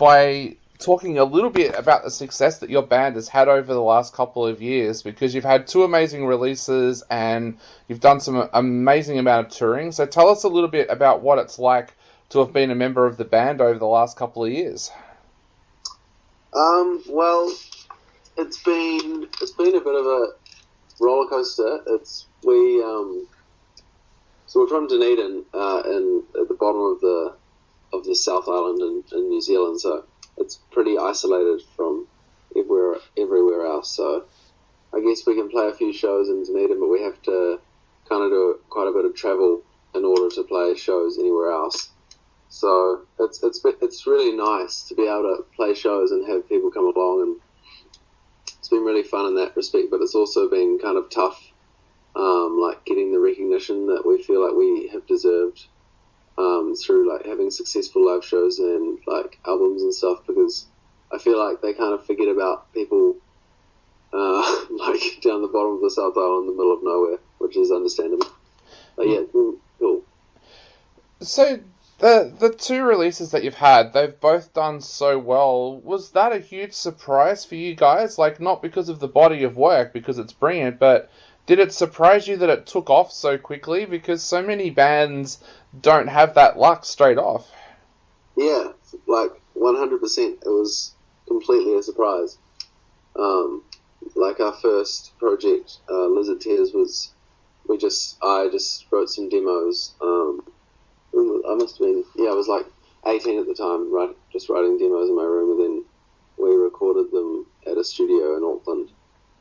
by talking a little bit about the success that your band has had over the last couple of years, because you've had 2 amazing releases and you've done some amazing amount of touring. So tell us a little bit about what it's like to have been a member of the band over the last couple of years. Well, it's been a bit of a roller coaster. So we're from Dunedin, and at the bottom of the South Island in New Zealand. So it's pretty isolated from everywhere else. So I guess we can play a few shows in Dunedin, but we have to kind of do quite a bit of travel in order to play shows anywhere else. So it's really nice to be able to play shows and have people come along, and it's been really fun in that respect. But it's also been kind of tough, like getting the recognition that we feel like we have deserved through like having successful live shows and like albums and stuff, because I feel like they kind of forget about people like down the bottom of the South Island in the middle of nowhere, which is understandable. But yeah, cool. So the 2 releases that you've had, they've both done so well. Was that a huge surprise for you guys? Like, not because of the body of work, because it's brilliant, but did it surprise you that it took off so quickly? Because so many bands don't have that luck straight off. Yeah, like 100%. It was completely a surprise. Like our first project, Lizard Tears, I just wrote some demos. I must have been, I was like 18 at the time, just writing demos in my room, and then we recorded them at a studio in Auckland.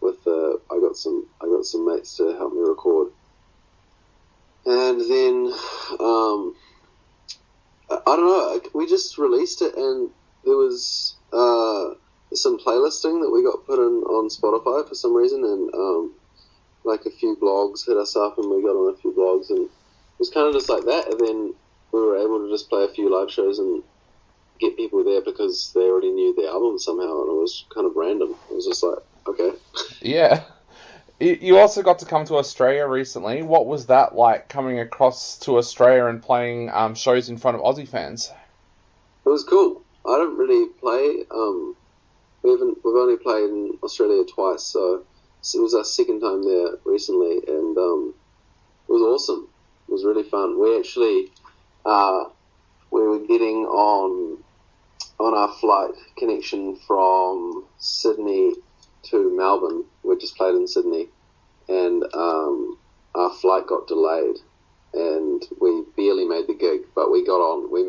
I got some mates to help me record, and then I don't know, we just released it, and there was some playlisting that we got put in on Spotify for some reason, and like a few blogs hit us up, and we got on a few blogs, and it was kind of just like that. And then we were able to just play a few live shows and get people there because they already knew the album somehow, and it was kind of random. It was just like, okay. Yeah. You also got to come to Australia recently. What was that like, coming across to Australia and playing shows in front of Aussie fans? It was cool. I don't really play. We've only played in Australia twice, so it was our second time there recently, and it was awesome. It was really fun. We actually we were getting on our flight connection from Sydney to Melbourne. We just played in Sydney, and our flight got delayed, and we barely made the gig. But we got on. We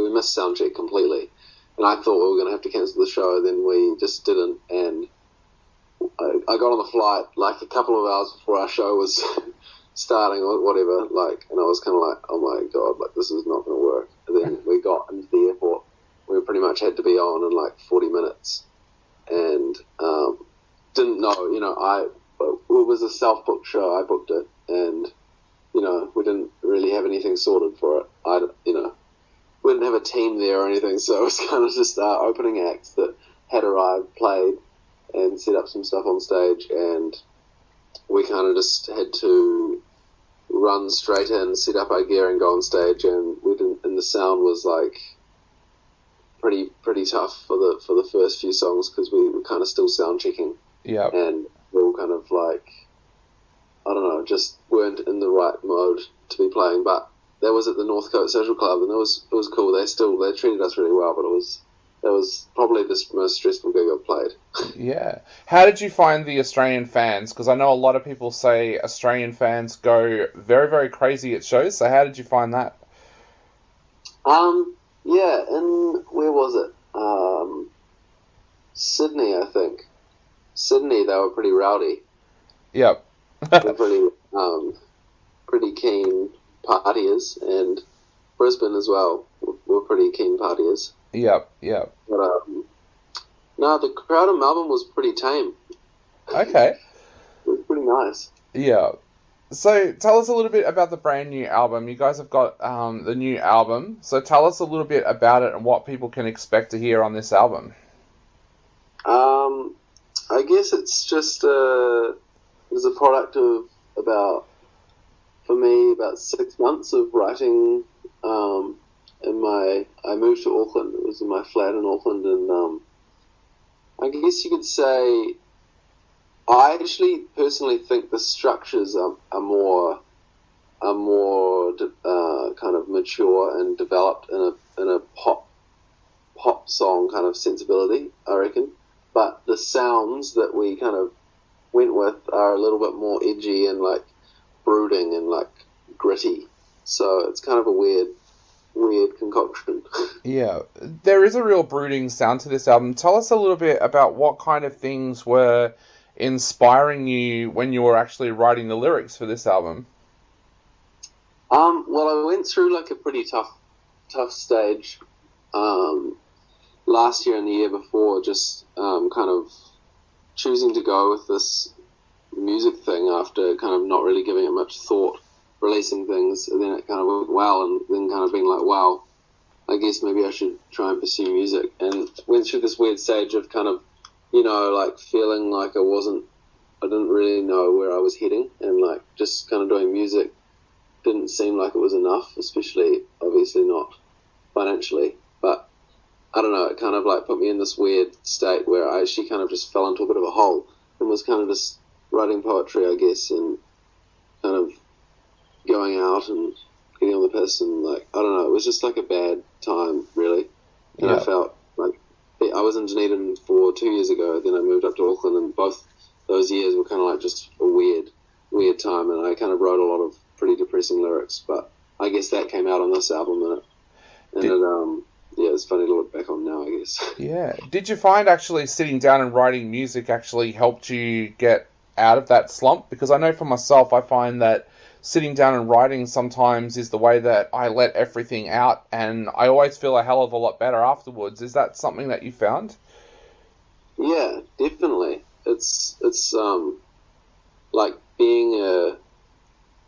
missed soundcheck completely, and I thought we were going to have to cancel the show. Then we just didn't, and I got on the flight like a couple of hours before our show was starting or whatever, like, and I was kind of like, oh my god, like, this is not going to work. And then we got into the airport. We pretty much had to be on in like 40 minutes, and didn't know, it was a self-booked show. I booked it, and we didn't really have anything sorted for it. We didn't have a team there or anything, so it was kind of just our opening acts that had arrived, played, and set up some stuff on stage, and we kind of just had to run straight in, set up our gear, and go on stage. And and the sound was like pretty tough for the first few songs, because we were kind of still sound checking. Yeah. And we were kind of like, I don't know, just weren't in the right mode to be playing. But that was at the Northcote Social Club, and it was cool. They treated us really well, but it was probably the most stressful gig I've played. Yeah. How did you find the Australian fans? Because I know a lot of people say Australian fans go very, very crazy at shows. So how did you find that? Yeah, and where was it? Sydney, I think. Sydney, they were pretty rowdy. Yep. They're pretty keen partiers, and Brisbane as well were pretty keen partiers. Yep. But no, the crowd in Melbourne was pretty tame. Okay. It was pretty nice. Yeah. So tell us a little bit about the brand new album. You guys have got the new album. So tell us a little bit about it and what people can expect to hear on this album. I guess it's just it was a product of about 6 months of writing I moved to Auckland. It was in my flat in Auckland, and I guess you could say I actually personally think the structures are more kind of mature and developed in a pop song kind of sensibility, I reckon. But the sounds that we kind of went with are a little bit more edgy and like brooding and like gritty. So it's kind of a weird concoction. Yeah, there is a real brooding sound to this album. Tell us a little bit about what kind of things were inspiring you when you were actually writing the lyrics for this album. Well, I went through like a pretty tough stage last year and the year before, just kind of choosing to go with this music thing after kind of not really giving it much thought, releasing things, and then it kind of went well, and then kind of being like, wow, I guess maybe I should try and pursue music, and went through this weird stage of kind of, like feeling like I didn't really know where I was heading, and like just kind of doing music didn't seem like it was enough, especially obviously not financially, but I don't know, it kind of like put me in this weird state where I actually kind of just fell into a bit of a hole and was kind of just writing poetry, I guess, and kind of going out and getting on the piss, and like, I don't know, it was just like a bad time, really. And I felt like I was in Dunedin for 2 years ago, then I moved up to Auckland, and both those years were kind of like just a weird time, and I kind of wrote a lot of pretty depressing lyrics, but I guess that came out on this album, it's funny to look back on now, I guess. Yeah. Did you find actually sitting down and writing music actually helped you get out of that slump? Because I know for myself, I find that sitting down and writing sometimes is the way that I let everything out, and I always feel a hell of a lot better afterwards. Is that something that you found? Yeah, definitely. It's like being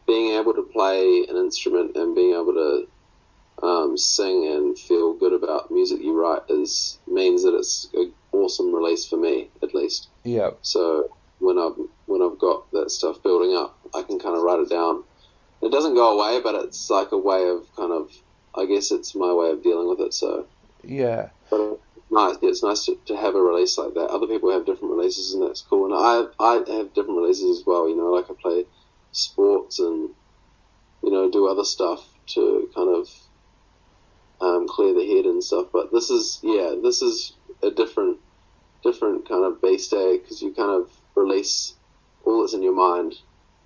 able to play an instrument and being able to sing and feel good about music you write means that it's an awesome release for me, at least. Yeah. So when I've got that stuff building up, I can kind of write it down. It doesn't go away, but it's like a way of kind of, I guess it's my way of dealing with it. So yeah. But it's nice to have a release like that. Other people have different releases, and that's cool. And I have different releases as well. Like I play sports and do other stuff to kind of clear the head and stuff. But this is a different kind of base day, because you kind of release all that's in your mind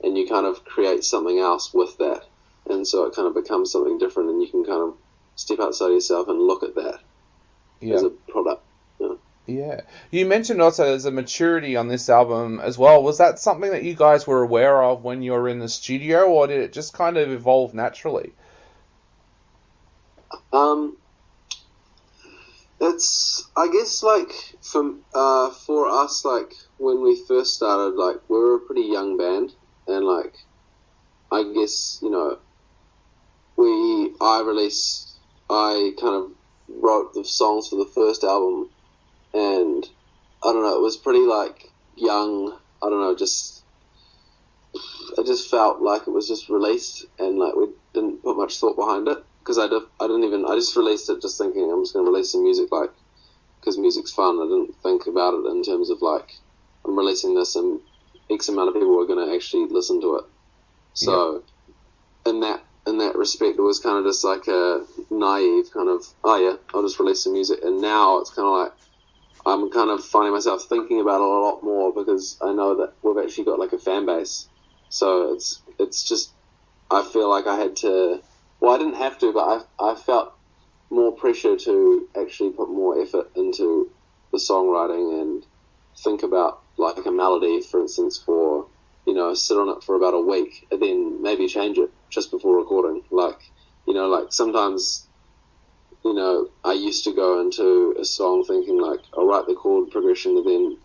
and you kind of create something else with that, and so it kind of becomes something different, and you can kind of step outside yourself and look at that as a product. Yeah. You mentioned also there's a maturity on this album as well. Was that something that you guys were aware of when you were in the studio, or did it just kind of evolve naturally? It's, I guess, like for us, like when we first started, like we were a pretty young band, and like I guess I kind of wrote the songs for the first album, and I don't know, it was pretty like young. I don't know, it just felt like it was just released, and like we didn't put much thought behind it, because I just released it just thinking I'm just going to release some music, like, because music's fun. I didn't think about it in terms of like I'm releasing this and X amount of people are going to actually listen to it. So in that respect, it was kind of just like a naive kind of, oh yeah, I'll just release some music. And now it's kind of like I'm kind of finding myself thinking about it a lot more, because I know that we've actually got like a fan base. So it's just, I feel like I had to, well, I didn't have to, but I felt more pressure to actually put more effort into the songwriting and think about like a melody, for instance, for, sit on it for about a week and then maybe change it just before recording. Like, like sometimes, I used to go into a song thinking like, I'll write the chord progression and then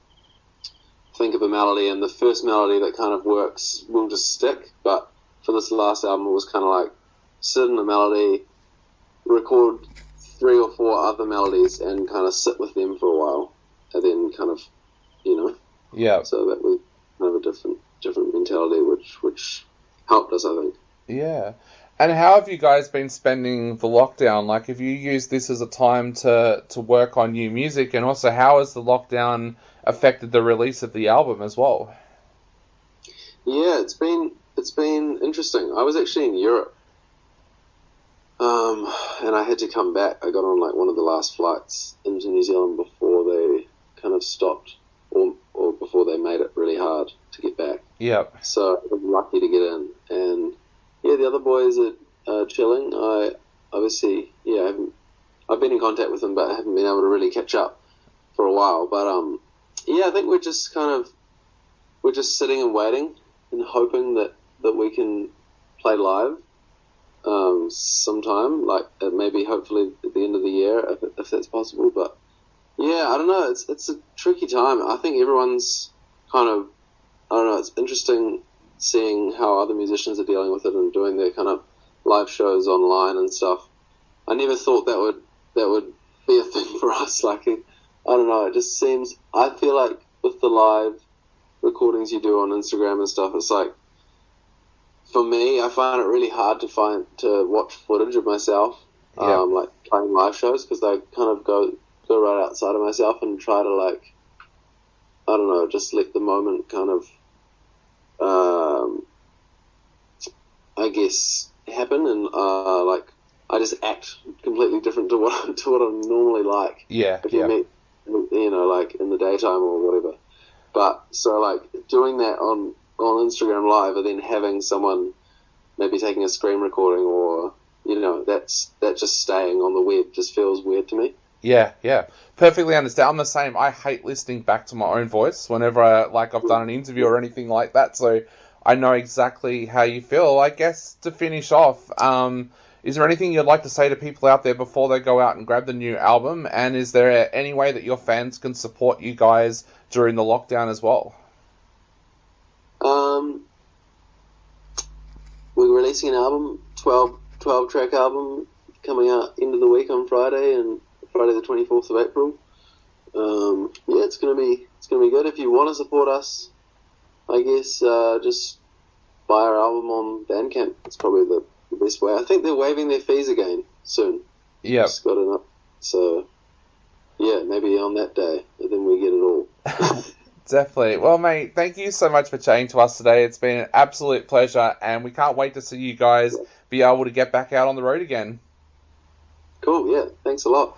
think of a melody, and the first melody that kind of works will just stick. But for this last album, it was kind of like sit in a melody, record 3 or 4 other melodies, and kind of sit with them for a while, and then kind of, So that was kind of a different mentality, which helped us, I think. Yeah. And how have you guys been spending the lockdown? Like, have you used this as a time to work on new music? And also, how has the lockdown affected the release of the album as well? Yeah, it's been interesting. I was actually in Europe, and I had to come back. I got on like one of the last flights into New Zealand before they kind of stopped, or before they made it really hard to get back. Yep. So I was lucky to get in, and yeah, the other boys are chilling. I obviously, yeah, I've been in contact with them, but I haven't been able to really catch up for a while. But yeah, I think we're just sitting and waiting and hoping that we can play live sometime, like maybe hopefully at the end of the year if that's possible. But yeah, I don't know. It's a tricky time. I think everyone's kind of, I don't know. It's interesting seeing how other musicians are dealing with it and doing their kind of live shows online and stuff. I never thought that would be a thing for us. Like, I don't know. It just seems. I feel like with the live recordings you do on Instagram and stuff, it's like, for me, I find it really hard to watch footage of myself, Yeah. like playing live shows, because I kind of go right outside of myself and try to, like, I don't know, just let the moment kind of, I guess, happen, and like I just act completely different to what I'm normally like. Yeah. If you meet, like in the daytime or whatever. But so like doing that on Instagram Live, and then having someone maybe taking a screen recording, or that just staying on the web just feels weird to me. Yeah. Perfectly understand. I'm the same. I hate listening back to my own voice whenever I've done an interview or anything like that. So I know exactly how you feel. I guess to finish off, is there anything you'd like to say to people out there before they go out and grab the new album? And is there any way that your fans can support you guys during the lockdown as well? We're releasing an album, 12 track album, coming out end of the week on Friday, and Friday the 24th of April. Yeah, it's gonna be good. If you want to support us, I guess just buy our album on Bandcamp. It's probably the best way. I think they're waiving their fees again soon. Yeah. Just got it up. So yeah, maybe on that day, and then we get it all. Definitely. Well, mate, thank you so much for chatting to us today. It's been an absolute pleasure, and we can't wait to see you guys be able to get back out on the road again. Cool. Yeah. Thanks a lot.